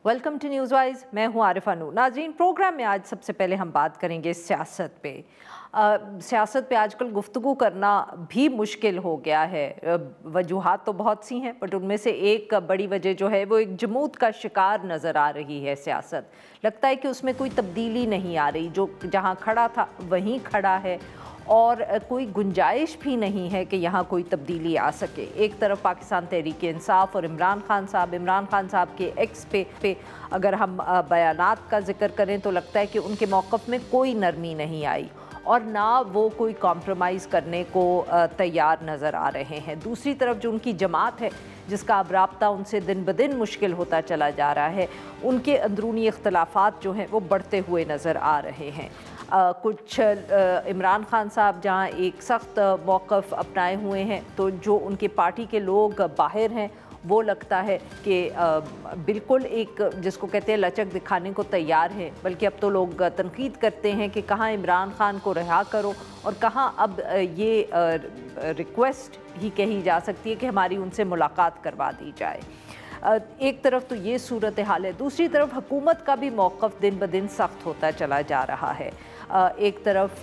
Welcome to news wise. मैं हूं आरिफा नूर। नाज़रीन, प्रोग्राम में आज सबसे पहले हम बात करेंगे सियासत पे। सियासत पे आजकल गुफ्तगू करना भी मुश्किल हो गया है। वजूहात तो बहुत सी हैं, बट उनमें से एक बड़ी वजह जो है वो एक जमूत का शिकार नज़र आ रही है सियासत। लगता है कि उसमें कोई तब्दीली नहीं आ रही, जो जहाँ खड़ा था वहीं खड़ा है और कोई गुंजाइश भी नहीं है कि यहाँ कोई तब्दीली आ सके। एक तरफ पाकिस्तान तहरीक इंसाफ और इमरान खान साहब के एक्स पे अगर हम बयानात का जिक्र करें तो लगता है कि उनके मौक़िफ़ में कोई नरमी नहीं आई और ना वो कोई कॉम्प्रोमाइज़ करने को तैयार नज़र आ रहे हैं। दूसरी तरफ जो उनकी जमात है, जिसका अब राब्ता उनसे दिन ब दिन मुश्किल होता चला जा रहा है, उनके अंदरूनी इख्तलाफात जो हैं वो बढ़ते हुए नज़र आ रहे हैं। कुछ इमरान खान साहब जहाँ एक सख्त मौक़िफ़ अपनाए हुए हैं, तो जो उनके पार्टी के लोग बाहर हैं वो लगता है कि बिल्कुल एक जिसको कहते हैं लचक दिखाने को तैयार है। बल्कि अब तो लोग तनकीद करते हैं कि कहाँ इमरान खान को रिहा करो और कहाँ अब ये रिक्वेस्ट ही कही जा सकती है कि हमारी उनसे मुलाकात करवा दी जाए। एक तरफ तो ये सूरत हाल है, दूसरी तरफ हुकूमत का भी मौक़िफ़ दिन ब दिन सख्त होता चला जा रहा है। एक तरफ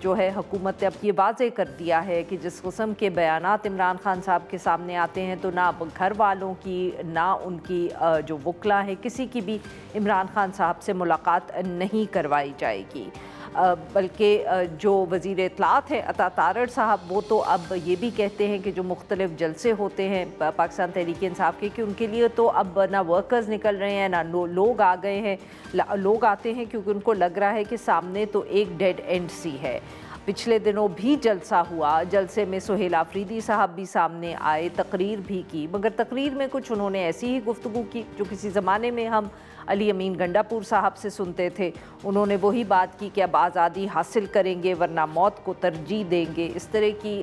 जो है हुकूमत ने अब ये वाज़े कर दिया है कि जिस किस्म के बयानात इमरान खान साहब के सामने आते हैं तो ना घर वालों की ना उनकी जो वकला है किसी की भी इमरान खान साहब से मुलाकात नहीं करवाई जाएगी। बल्कि जो वज़ीर इत्तलात हैं अता तारड़ साहब, वो तो अब ये भी कहते हैं कि जो मुख्तलिफ़ जलसे होते हैं पाकिस्तान तहरीक इंसाफ के, कि उनके लिए तो अब ना वर्कर्स निकल रहे हैं ना लोग आ गए हैं। लोग आते हैं क्योंकि उनको लग रहा है कि सामने तो एक डेड एंड सी है। पिछले दिनों भी जलसा हुआ, जलसे में सुहेल आफरीदी साहब भी सामने आए, तकरीर भी की, मगर तकरीर में कुछ उन्होंने ऐसी ही गुफ्तगू की जो किसी ज़माने में हम अली अमीन गंडापुर साहब से सुनते थे। उन्होंने वही बात की कि अब आज़ादी हासिल करेंगे वरना मौत को तरजीह देंगे। इस तरह की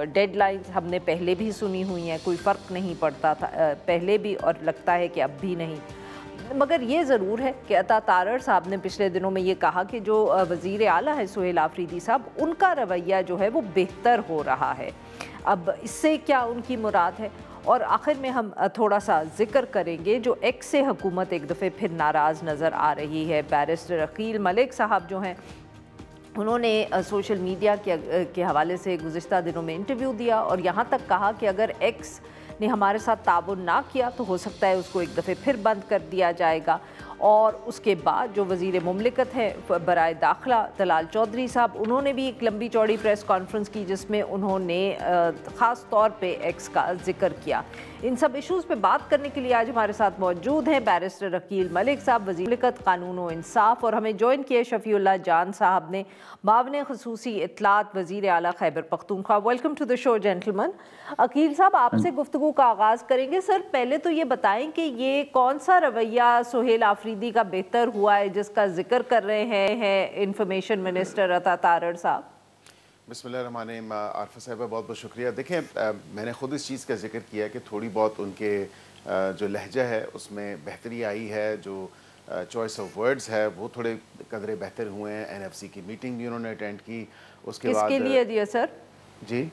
डेडलाइंस हमने पहले भी सुनी हुई हैं, कोई फ़र्क नहीं पड़ता था पहले भी और लगता है कि अब भी नहीं। मगर ये ज़रूर है कि अता तारड़ साहब ने पिछले दिनों में ये कहा कि जो वज़ीर आला है सुहेल आफरीदी साहब, उनका रवैया जो है वो बेहतर हो रहा है। अब इससे क्या उनकी मुराद है? और आखिर में हम थोड़ा सा जिक्र करेंगे जो एक्स से हुकूमत एक दफ़े फिर नाराज़ नज़र आ रही है। बैरिस्टर अकील मलिक साहब जो हैं, उन्होंने सोशल मीडिया के हवाले से गुज़िश्ता दिनों में इंटरव्यू दिया और यहाँ तक कहा कि अगर एक्स ने हमारे साथ ताउन ना किया तो हो सकता है उसको एक दफ़े फिर बंद कर दिया जाएगा। और उसके बाद जो वज़ीर मुमलिकत है बराए दाखिला तलाल चौधरी साहब, उन्होंने भी एक लंबी चौड़ी प्रेस कॉन्फ्रेंस की जिसमें उन्होंने ख़ास तौर पे एक्स का जिक्र किया। इन सब इशूज़ पे बात करने के लिए आज हमारे साथ मौजूद हैं बैरिस्टर अकील मलिक साहब, वज़ीर मुमलिकत कानून व इंसाफ, और हमें जॉइन किया शफ़ीउल्लाह जान साहब ने, मावन ख़ुसूसी इत्तलात वज़ीर आला Khyber Pakhtunkhwa. Welcome to the show gentleman. Aqeel साहब, आपसे गुफ्तगू का आगाज़ करेंगे। सर, पहले तो ये बताएं कि ये कौन सा रवैया सुहेल आफरीदी का बेहतर हुआ है जिसका जिक्र कर रहे हैं इंफॉर्मेशन मिनिस्टर अता तारड़ साहब? बिस्मिल्लाहिर्रहमानिर्रहीम। आरिफा साहिबा, बहुत बहुत शुक्रिया। देखें, मैंने ख़ुद इस चीज़ का जिक्र किया कि थोड़ी बहुत उनके जो लहजा है उसमें बेहतरी आई है, जो चॉइस ऑफ वर्ड्स है वो थोड़े कदरे बेहतर हुए हैं। एनएफसी की मीटिंग भी उन्होंने अटेंड की, उसके बाद किसके लिए दिया सर? जी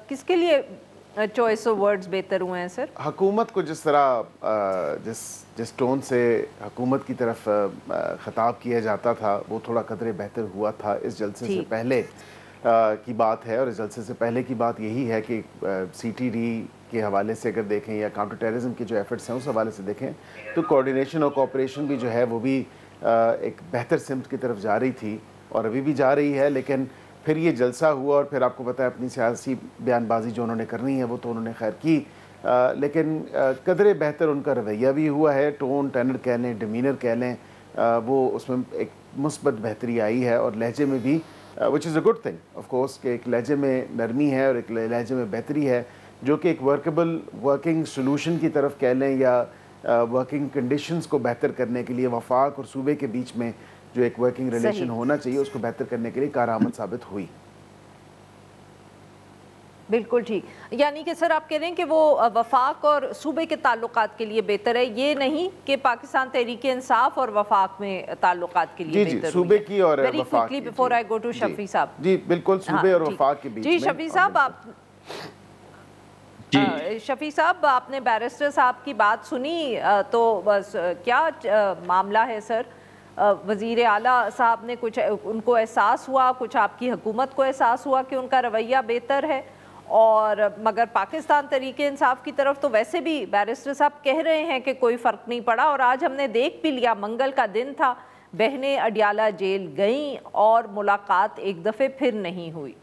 किसके लिए चॉइस ऑफ वर्ड्स बेहतर हुए हैं सर? हुकूमत को जिस तरह जिस टोन से हुकूमत की तरफ ख़िताब किया जाता था वो थोड़ा कदरे बेहतर हुआ था। इस जलसे से पहले की बात है और इस जलसे से पहले की बात यही है कि सीटीडी के हवाले से अगर देखें या काउंटर टेररिज्म के जो एफर्ट्स हैं उस हवाले से देखें तो कोऑर्डिनेशन और कोऑपरेशन भी जो है वो भी एक बेहतर सिमत की तरफ जा रही थी और अभी भी जा रही है। लेकिन फिर ये जलसा हुआ और फिर आपको पता है अपनी सियासी बयानबाजी जो उन्होंने करनी है वो तो उन्होंने खैर की, लेकिन कदरे बेहतर उनका रवैया भी हुआ है। टोन टेनर कह लें, डिमीनर कह लें, वो उसमें एक मुस्बत बेहतरी आई है और लहजे में भी, which is a good thing of course, कि एक लहजे में नरमी है और एक लहजे में बेहतरी है जो कि एक वर्केबल वर्किंग सोल्यूशन की तरफ कह लें या वर्किंग कंडीशंस को बेहतर करने के लिए वफाक और सूबे के बीच में जो एक वर्किंग रिलेशन होना चाहिए उसको बेहतर करने के लिए कारआमद साबित हुई। बिल्कुल ठीक। यानी कि सर आप कह रहे हैं कि वो वफाक और सूबे के ताल्लुकात के लिए बेहतर है, ये नहीं कि पाकिस्तान तहरीक इंसाफ और वफाक में ताल्लुकात के लिए बेहतर सूबे की और very quickly before I go to Shafi साहब। जी बिल्कुल, सूबे और वफाक के बीच जी शफी साहब, आप शफी साहब, आपने बैरिस्टर साहब की बात सुनी, तो बस क्या मामला है सर? वज़ीर आला साहब ने कुछ, उनको एहसास हुआ, कुछ आपकी हुकूमत को एहसास हुआ कि उनका रवैया बेहतर है, और मगर पाकिस्तान तरीके इंसाफ की तरफ तो वैसे भी बैरिस्टर साहब कह रहे हैं कि कोई फ़र्क नहीं पड़ा, और आज हमने देख भी लिया, मंगल का दिन था, बहनें अडियाला जेल गईं और मुलाकात एक दफ़े फिर नहीं हुई।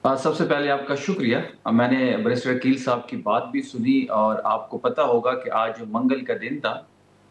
सबसे पहले आपका शुक्रिया। मैंने बैरिस्टर अकील साहब की बात भी सुनी, और आपको पता होगा कि आज मंगल का दिन था,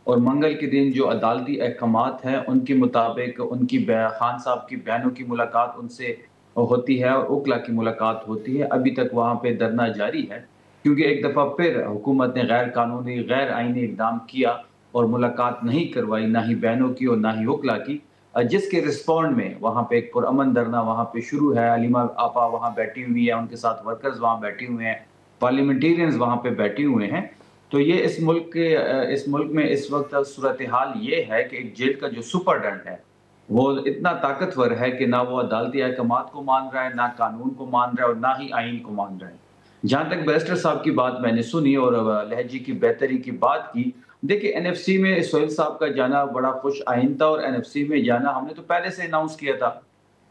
और मंगल के दिन जो अदालती अहकामात हैं उनके मुताबिक उनकी खान साहब की बहनों की मुलाकात उनसे होती है और उकला की मुलाकात होती है। अभी तक वहाँ पे धरना जारी है, क्योंकि एक दफ़ा फिर हुकूमत ने गैर कानूनी गैर आईनी इक़दाम किया और मुलाकात नहीं करवाई, ना ही बहनों की और ना ही उकला की, जिसके रिस्पॉन्ड में वहाँ पे एक पुरअमन धरना वहाँ पे शुरू है। अलीमा आपा वहाँ बैठी हुई है, उनके साथ वर्कर्स वहाँ बैठे हुए हैं, पार्लियामेंटेरियंस वहाँ पे बैठे हुए हैं। तो ये इस मुल्क में इस वक्त सूरत हाल ये है कि एक जेल का जो सुपरडेंट है वो इतना ताकतवर है कि ना वो अदालती अहकामात को मान रहा है, ना कानून को मान रहा है, और ना ही आइन को मान रहा है। जहाँ तक बैरिस्टर साहब की बात मैंने सुनी और लहजे की बेहतरी की बात की, देखिए एनएफसी में सोहेल साहब का जाना बड़ा खुश आइन था, और एनएफसी में जाना हमने तो पहले से अनाउंस किया था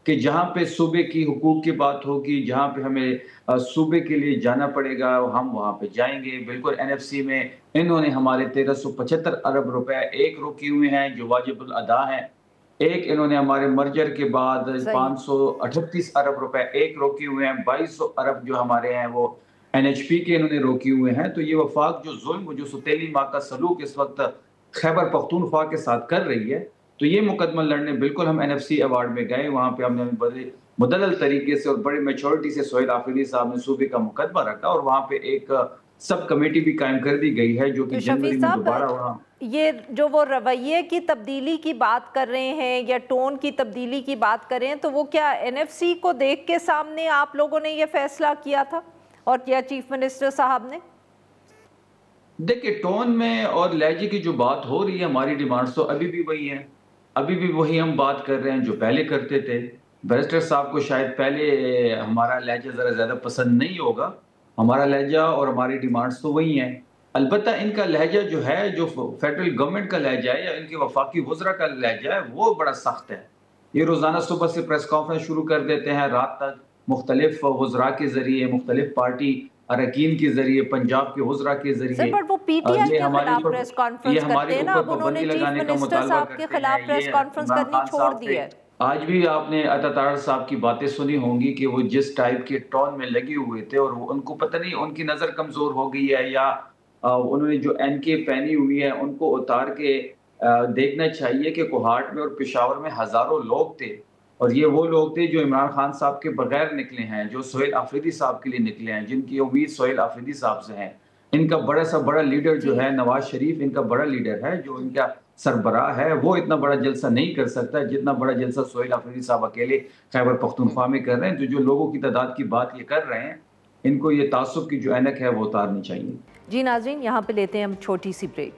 कि जहाँ पे सूबे की हुकूक की बात होगी, जहाँ पे हमें सूबे के लिए जाना पड़ेगा, हम वहाँ पे जाएंगे। बिल्कुल एनएफसी में इन्होंने हमारे 1375 अरब रुपए एक रोके हुए हैं जो वाजिबुल अदा हैं। एक इन्होंने हमारे मर्जर के बाद 538 अरब रुपए एक रोके हुए हैं। 2200 अरब जो हमारे हैं वो एनएचपी के इन्होंने रोके हुए हैं। तो ये वफाक जो जुल्म, जो सौतेली माँ का सलूक इस वक्त खैबर पख्तूनख्वा के साथ कर रही है, तो ये मुकदमा लड़ने बिल्कुल हम एनएफसी अवार्ड में गए। वहाँ पे हमने बड़े मुदल्लल तरीके से और बड़ी मैच्योरिटी से सोहेल आफरीदी साहब ने सूबे का मुकदमा रखा, और वहाँ पे एक सब कमेटी भी कायम कर दी गई है जो कि जनवरी में दोबारा वहाँ। ये जो वो रवैये की तब्दीली की बात कर रहे हैं या टोन की तब्दीली की बात कर रहे हैं, तो वो क्या एनएफसी को देख के सामने आप लोगों ने ये फैसला किया था और क्या चीफ मिनिस्टर साहब ने? देखिए टोन में और लहजे की जो बात हो रही है, हमारी डिमांड्स तो अभी भी वही हैं, अभी भी वही हम बात कर रहे हैं जो पहले करते थे। बैरिस्टर साहब को शायद पहले हमारा लहजा ज़रा ज़्यादा पसंद नहीं होगा, हमारा लहजा और हमारी डिमांड्स तो वही हैं। अलबत्ता इनका लहजा जो है, जो फेडरल गवर्नमेंट का लहजा है या इनके वफाकी वज़रा का लहजा है, वो बड़ा सख्त है। ये रोज़ाना सुबह से प्रेस कॉन्फ्रेंस शुरू कर देते हैं, रात तक मुख्तलिफ वज़रा के ज़रिए, मुख्तलिफ पार्टी अरकान के ज़रिए, पंजाब के वज़रा के ज़रिए, बट वो पीटीआई के खिलाफ प्रेस कॉन्फ्रेंस करते हैं ना, अब उन्होंने चीफ मिनिस्टर साहब के खिलाफ प्रेस कॉन्फ्रेंस करनी छोड़ दी है। आज भी आपने अतातार साहब की बातें सुनी होंगी कि वो जिस टाइप के टोन में लगे हुए थे, और उनको पता नहीं उनकी नज़र कमज़ोर हो गई है या उन्होंने जो एनके पहनी हुई है उनको उतार के देखना चाहिए कि कोहाट में और पेशावर में हज़ारों लोग थे, और ये वो लोग थे जो इमरान खान साहब के बगैर निकले हैं, जो सोहेल आफरीदी साहब के लिए निकले हैं, जिनकी उम्मीद सोहेल आफरीदी साहब से है। इनका बड़ा सा बड़ा लीडर जो है नवाज शरीफ, इनका बड़ा लीडर है, जो इनका सरबराह है, वो इतना बड़ा जलसा नहीं कर सकता जितना बड़ा जलसा सोहेल आफरीदी साहब अकेले खैबर पख्तूनख्वा में कर रहे हैं। तो जो लोगों की तादाद की बात ये कर रहे हैं, इनको ये तासुब की जो ऐनक है वो उतारनी चाहिए। जी नाज़रीन, यहाँ पे लेते हैं हम छोटी सी ब्रेक।